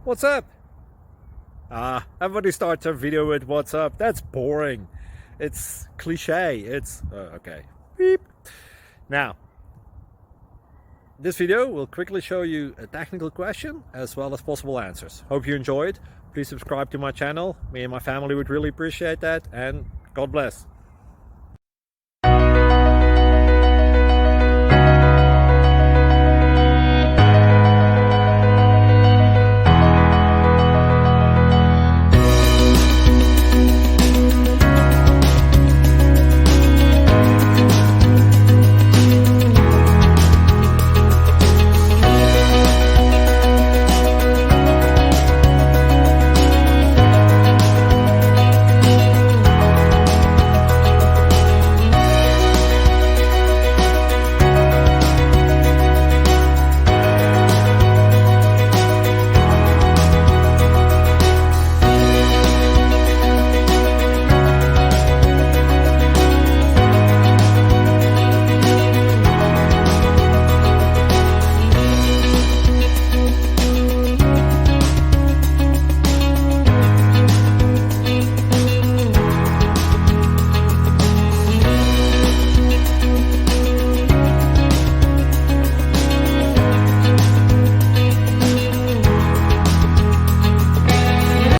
What's up? Everybody starts their video with what's up. That's boring. It's cliche. It's okay. Beep. Now, this video will quickly show you a technical question as well as possible answers. Hope you enjoyed. Please subscribe to my channel. Me and my family would really appreciate that, and God bless.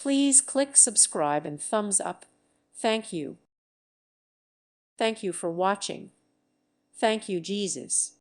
Please click subscribe and thumbs up. Thank you. Thank you for watching. Thank you, Jesus.